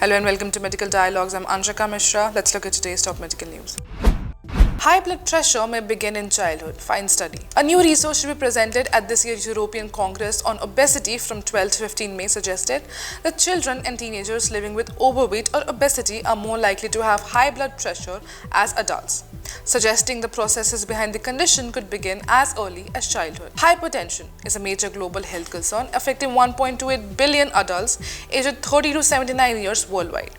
Hello and welcome to Medical Dialogues. I'm Anshika Mishra. Let's look at today's top medical news. High blood pressure may begin in childhood. Find study. A new research to be presented at this year's European Congress on Obesity from 12 to 15 May suggested that children and teenagers living with overweight or obesity are more likely to have high blood pressure as adults, suggesting the processes behind the condition could begin as early as childhood. Hypertension is a major global health concern affecting 1.28 billion adults aged 30 to 79 years worldwide.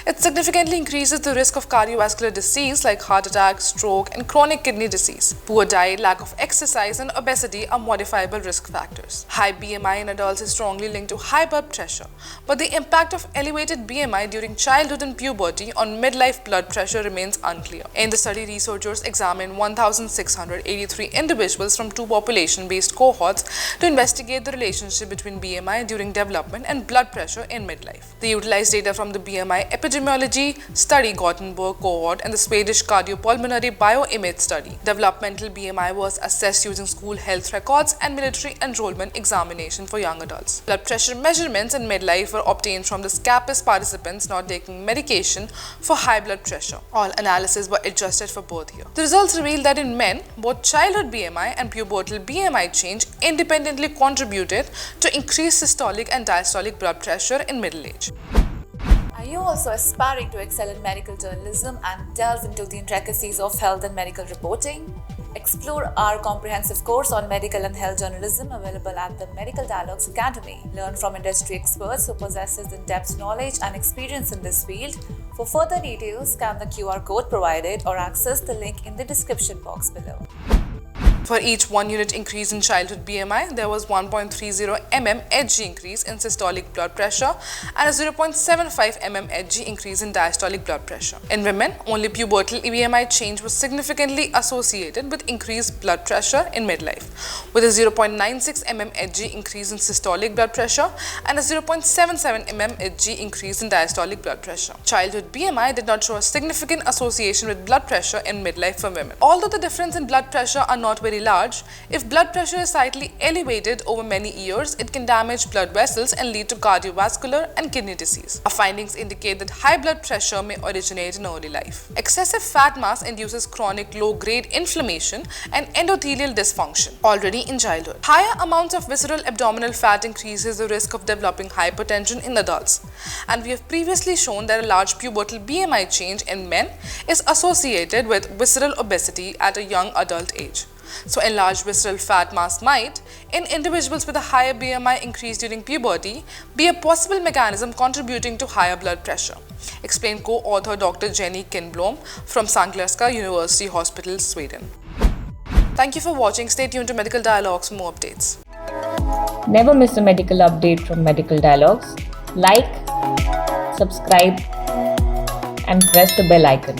It significantly increases the risk of cardiovascular disease like heart attack, stroke, and chronic kidney disease. Poor diet, lack of exercise, and obesity are modifiable risk factors. High BMI in adults is strongly linked to high blood pressure, but the impact of elevated BMI during childhood and puberty on midlife blood pressure remains unclear. In the study, researchers examined 1,683 individuals from two population-based cohorts to investigate the relationship between BMI during development and blood pressure in midlife. They utilized data from the BMI epidemiology study Gothenburg cohort and the Swedish cardiopulmonary bioimage study. Developmental BMI was assessed using school health records and military enrollment examination for young adults. Blood pressure measurements in midlife were obtained from the SCAPIS participants not taking medication for high blood pressure. All analyses were adjusted for both here. The results revealed that in men, both childhood BMI and pubertal BMI change independently contributed to increased systolic and diastolic blood pressure in middle age. Are you also aspiring to excel in medical journalism and delve into the intricacies of health and medical reporting? Explore our comprehensive course on medical and health journalism available at the Medical Dialogues Academy. Learn from industry experts who possesses in-depth knowledge and experience in this field. For further details, scan the QR code provided or access the link in the description box below. For each 1 unit increase in childhood BMI, there was 1.30 mm Hg increase in systolic blood pressure and a 0.75 mm Hg increase in diastolic blood pressure. In women, only pubertal BMI change was significantly associated with increased blood pressure in midlife, with a 0.96 mm Hg increase in systolic blood pressure and a 0.77 mm Hg increase in diastolic blood pressure. Childhood BMI did not show a significant association with blood pressure in midlife for women. Although the difference in blood pressure are not very large, if blood pressure is slightly elevated over many years, it can damage blood vessels and lead to cardiovascular and kidney disease. Our findings indicate that high blood pressure may originate in early life. Excessive fat mass induces chronic low-grade inflammation and endothelial dysfunction already in childhood. Higher amounts of visceral abdominal fat increases the risk of developing hypertension in adults. And we have previously shown that a large pubertal BMI change in men is associated with visceral obesity at a young adult age. So enlarged visceral fat mass might, in individuals with a higher BMI increase during puberty, be a possible mechanism contributing to higher blood pressure, explained co-author Dr. Jenny Kinblom from Sanklerska University Hospital, Sweden. Thank you for watching. Stay tuned to Medical Dialogues for more updates. Never miss a medical update from Medical Dialogues. Like, subscribe, and press the bell icon.